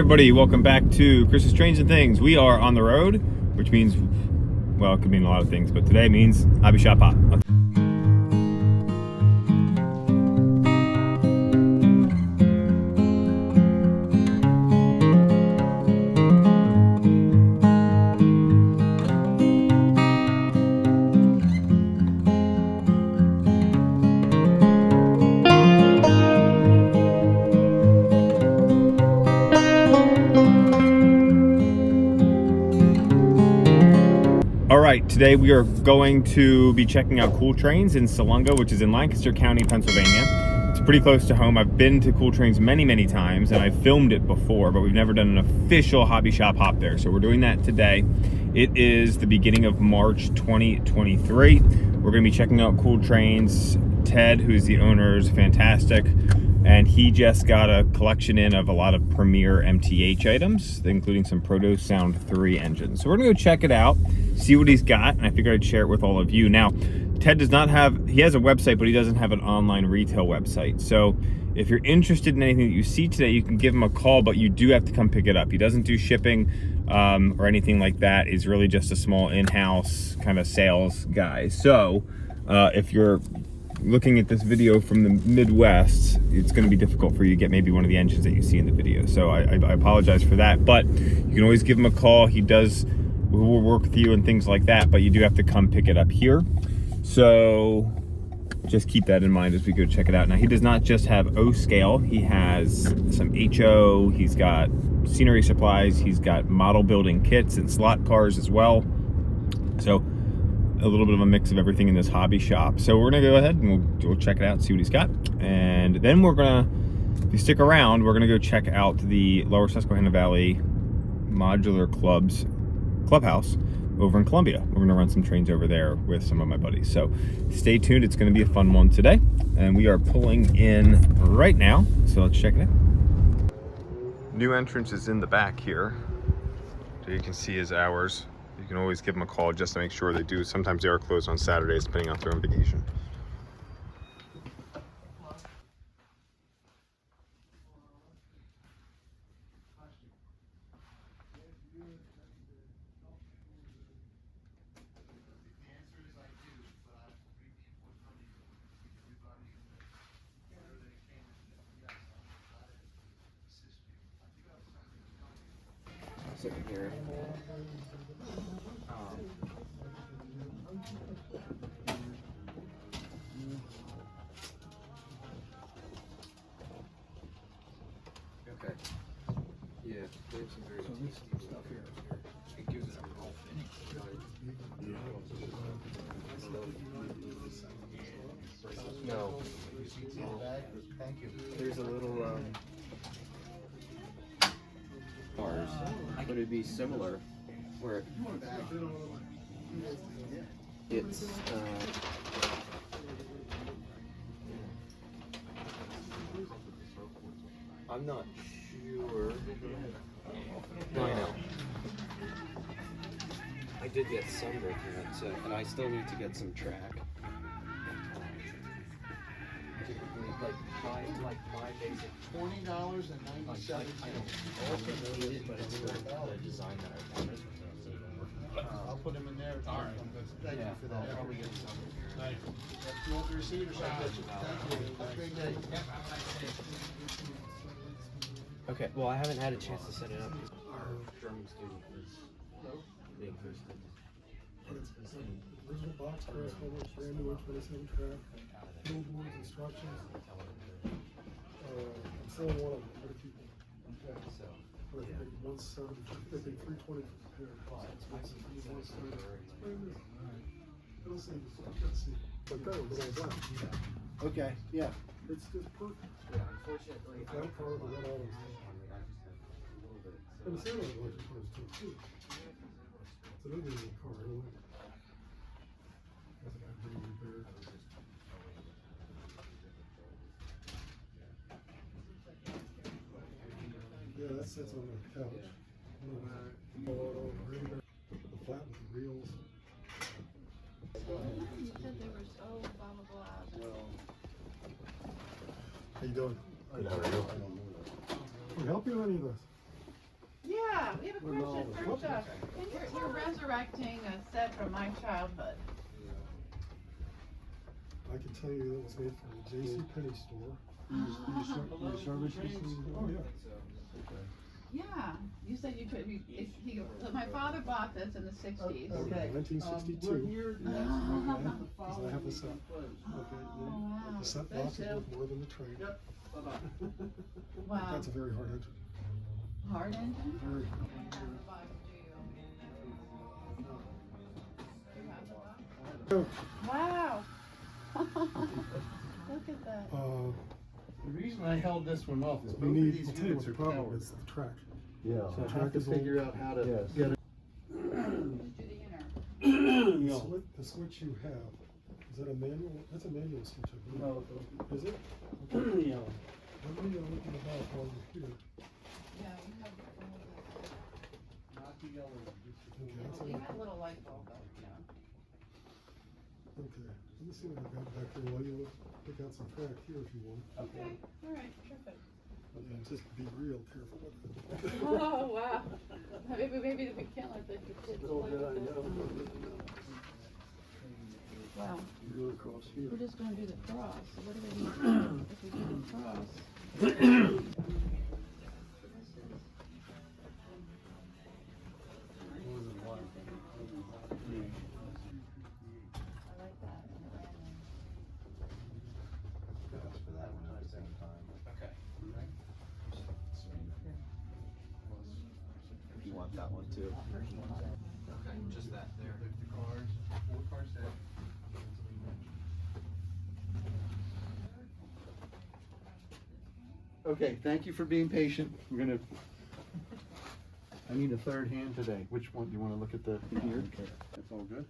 everybody, welcome back to Chris's Trains and Things. We are on the road, which means, well, it could mean a lot of things, but today means hobby shop hop. Alright, today we are going to be checking out Cool Trains in Salunga, which is in Lancaster County, Pennsylvania. It's pretty close to home. I've been to Cool Trains many times, and I've filmed it before, but we've never done an official hobby shop hop there. So we're doing that today. It is the beginning of March 2023. We're going to be checking out Cool Trains. Ted, who's the owner, is fantastic. And he just got a collection in of a lot of premier MTH items, including some Proto Sound 3 engines. So we're gonna go check it out, see what he's got, and I figured I'd share it with all of you. Now, Ted does not have, he has a website, but he doesn't have an online retail website. So if you're interested in anything that you see today, you can give him a call, but you do have to come pick it up. He doesn't do shipping or anything like that. He's really just a small in-house kind of sales guy. So if you're looking at this video from the Midwest, it's going to be difficult for you to get maybe one of the engines that you see in the video. So I apologize for that, but you can always give him a call. He will work with you and things like that, but you do have to come pick it up here. So just keep that in mind as we go check it out. Now, he does not just have O scale. He has some HO, he's got scenery supplies, he's got model building kits and slot cars as well. So a little bit of a mix of everything in this hobby shop. So we're gonna go ahead and we'll check it out and see what he's got. And then we're gonna, if you stick around, we're gonna go check out the Lower Susquehanna Valley Modular clubhouse over in Columbia. We're gonna run some trains over there with some of my buddies. So stay tuned, it's gonna be a fun one today. And we are pulling in right now, so let's check it out. New entrance is in the back here. So you can see his hours. You can always give them a call just to make sure they do. Sometimes they are closed on Saturdays, depending on if they're on vacation. Sitting here. Okay. Yeah, they have some very tasty stuff here. It gives it a real finish. No. Thank you. There's a little bars, but it'd be similar where it's I'm not sure. No, I know. I did get some work in that set, and I still need to get some track. Like my basic $20.97. I don't also need it, but it's for the design that I wanted. I'll put them in there. All right. Thank you for that. I'll probably get some. Thank you. You want the receipt or something? Thank you. Have a great day. Okay, well, I haven't had a chance to set it up because our German student is being hosted. Original box press, brand new 127 track, billboards, instructions. I'm selling one of them for people. Okay. So, I think 170, I think 320 for the pair. Let's see. But that was all done. Okay, yeah. It's just perfect. Yeah, unfortunately, That car, the red autos. And the same other electric cars too. So they're getting a car anyway. That's got to be repaired. Yeah, that sits on the couch. The flat with the reels. You said they were so blah blah blah. How you doing? Good, how are you? Can we help you with any of this? First off, you're resurrecting a set from my childhood. I can tell you that was made from the J.C. Penney store. Oh, yeah. Yeah, you said you could. My father bought this in the '60s. Okay. 1962. Because I have the set. Oh wow. The set box is worth more than the train. Wow. That's a very hard engine. Hard engine? Very. Wow. Look at that. The reason I held this one off is We both of need, these I'll tell you what units the are problem powered. is, the track. Yeah. So I track have to is old. figure out how to Yes. get it. The switch you have, is that a manual? That's a manual switch, I believe. No, Is it? yeah. Let me look at that while you're here. Yeah, you have Not the yellow. Okay, that's you it. have a little light bulb though, yeah. Okay, let me see what I've got back here while you pick out some track here if you want. Okay, all right, terrific. And just be real careful with it. Oh, wow. Maybe we can't let the kids play with it. Wow. You go across here. We're just gonna do the cross, so what do they need to do if we do the cross? I like that. You want that one too? Okay, just that there. The cars, 4 cars set. Okay, thank you for being patient. We're gonna. I need a third hand today. Which one? Do you want to look at the here? Okay, that's all good.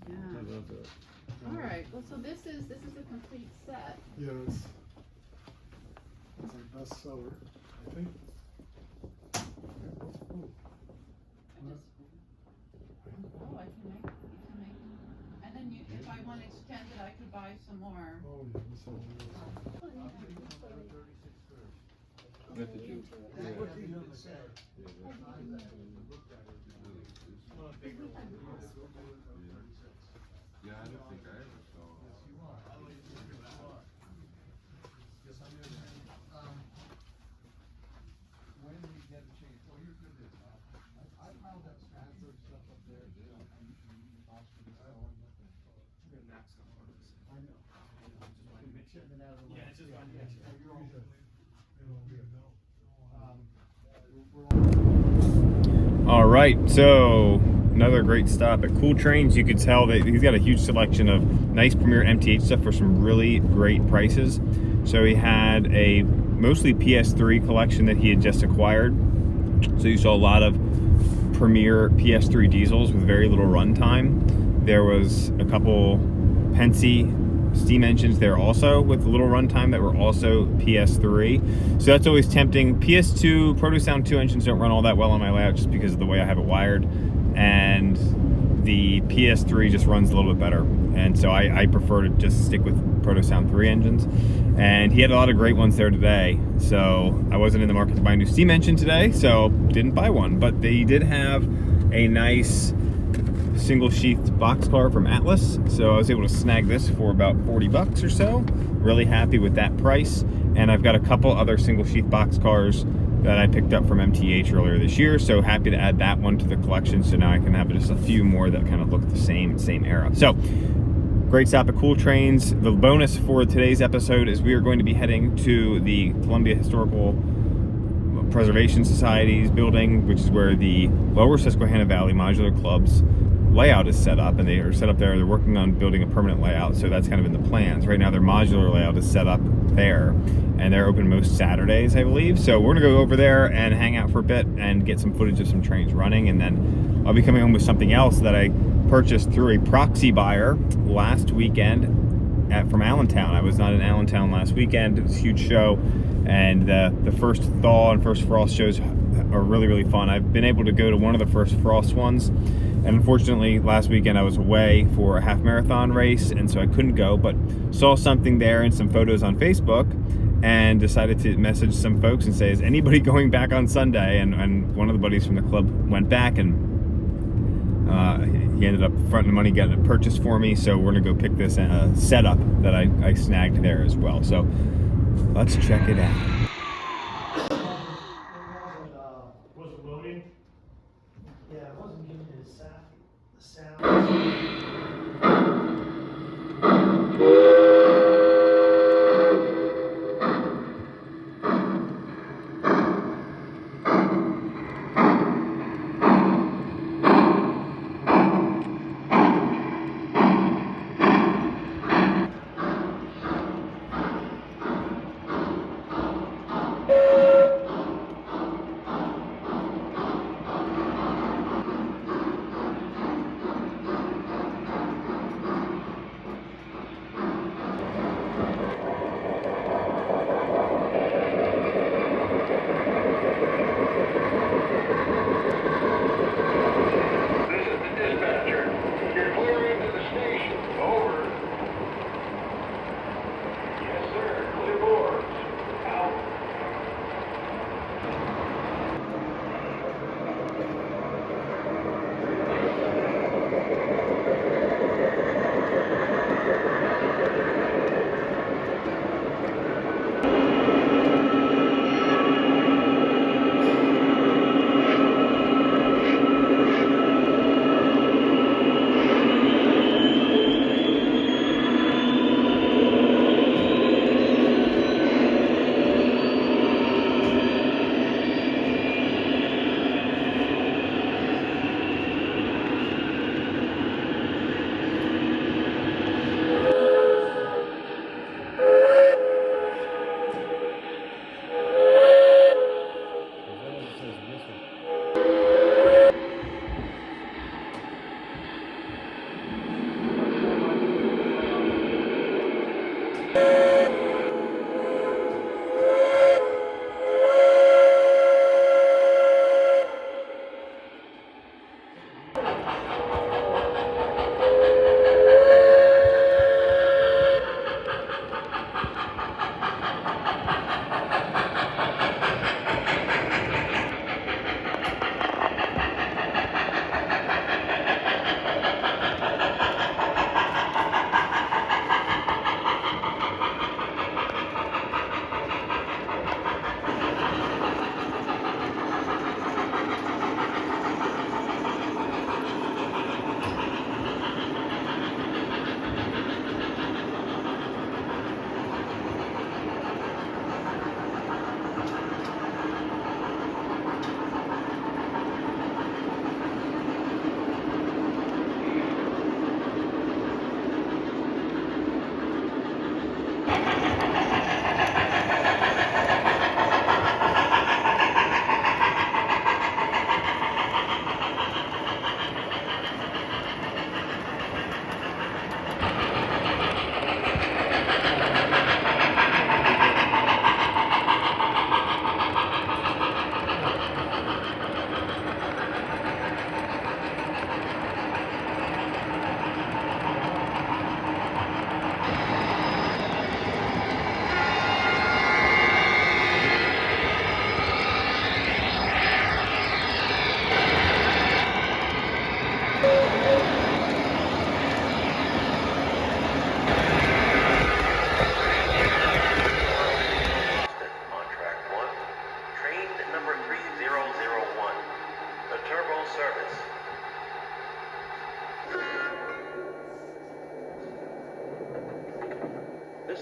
Yeah. All right, well, so this is a complete set. Yeah, it's our best seller, I think. Oh, I can make, and then if I want extended, I could buy some more. Oh, yeah, this one. Yeah, I don't think I ever saw. When we get a chance, well, here's what it is. I piled that Stratford stuff up there. I know. Shipment out of the way. Yeah, it's just on. You're all good. All right, so another great stop at Cool Trains. You could tell that he's got a huge selection of nice premier MTH stuff for some really great prices. So he had a mostly PS3 collection that he had just acquired. So you saw a lot of premier PS3 diesels with very little runtime. There was a couple Pennsy steam engines there also with a little runtime that were also PS3. So that's always tempting. PS2 Protosound 2 engines don't run all that well on my layout just because of the way I have it wired, and the PS3 just runs a little bit better. And so I prefer to just stick with Protosound 3 engines. And he had a lot of great ones there today. So I wasn't in the market to buy a new steam engine today, so didn't buy one. But they did have a nice single sheathed boxcar from Atlas, so I was able to snag this for about 40 bucks or so. Really happy with that price. And I've got a couple other single sheath boxcars that I picked up from MTH earlier this year, so happy to add that one to the collection. So now I can have just a few more that kind of look the same era. So great stop at Cool Trains. The bonus for today's episode is we are going to be heading to the Columbia Historical Preservation Society's building, which is where the Lower Susquehanna Valley Modular Club's layout is set up, and they are set up there. They're working on building a permanent layout, so that's kind of in the plans. Right now their modular layout is set up there, and they're open most Saturdays, I believe. So we're gonna go over there and hang out for a bit and get some footage of some trains running, and then I'll be coming home with something else that I purchased through a proxy buyer last weekend from Allentown. I was not in Allentown last weekend. It was a huge show, and the first thaw and first frost shows are really, really fun. I've been able to go to one of the first frost ones, and unfortunately last weekend I was away for a half marathon race, and so I couldn't go, but saw something there and some photos on Facebook and decided to message some folks and say, is anybody going back on Sunday? And one of the buddies from the club went back, and he ended up fronting the money, getting it purchased for me. So we're gonna go pick this setup that I snagged there as well. So let's check it out. Was it loading? Yeah, it wasn't giving it the sound.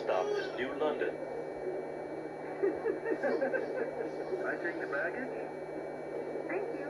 stop is New London. I take the baggage? Thank you.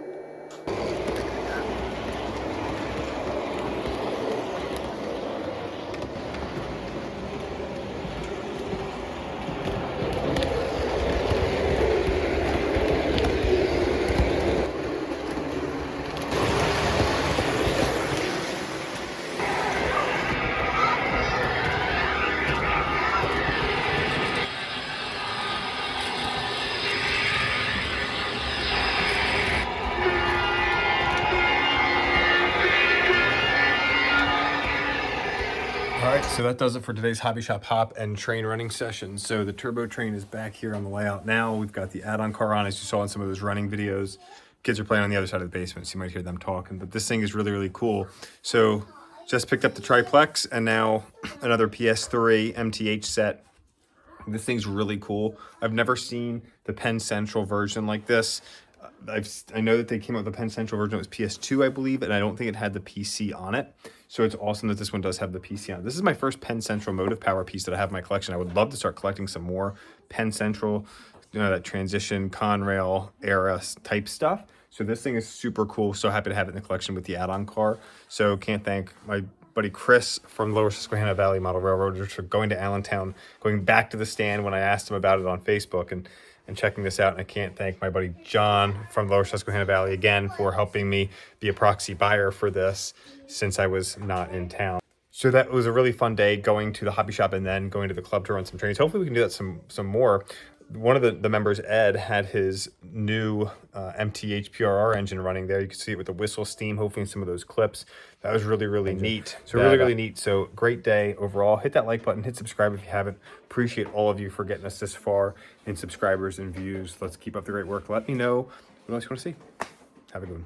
So that does it for today's Hobby Shop Hop and train running session. So the turbo train is back here on the layout now. We've got the add-on car on, as you saw in some of those running videos. Kids are playing on the other side of the basement, so you might hear them talking, but this thing is really, really cool. So just picked up the triplex and now another PS3 MTH set. This thing's really cool. I've never seen the Penn Central version like this. I know that they came out with the Penn Central version. It was PS2, I believe, and I don't think it had the PC on it. So it's awesome that this one does have the PC on it. This is my first Penn Central motive power piece that I have in my collection. I would love to start collecting some more Penn Central, you know, that transition Conrail era type stuff. So this thing is super cool. So happy to have it in the collection with the add-on car. So can't thank my buddy Chris from Lower Susquehanna Valley Model Railroaders for going to Allentown, going back to the stand when I asked him about it on Facebook and checking this out. And I can't thank my buddy John from Lower Susquehanna Valley again for helping me be a proxy buyer for this since I was not in town. So that was a really fun day going to the hobby shop and then going to the club to run some trains. Hopefully we can do that some more. One of the members, Ed, had his new MTH PRR engine running there. You can see it with the whistle steam, hopefully in some of those clips. That was really, really neat. So really neat. So great day overall. Hit that like button, hit subscribe if you haven't. Appreciate all of you for getting us this far in subscribers and views. Let's keep up the great work. Let me know what else you want to see. Have a good one.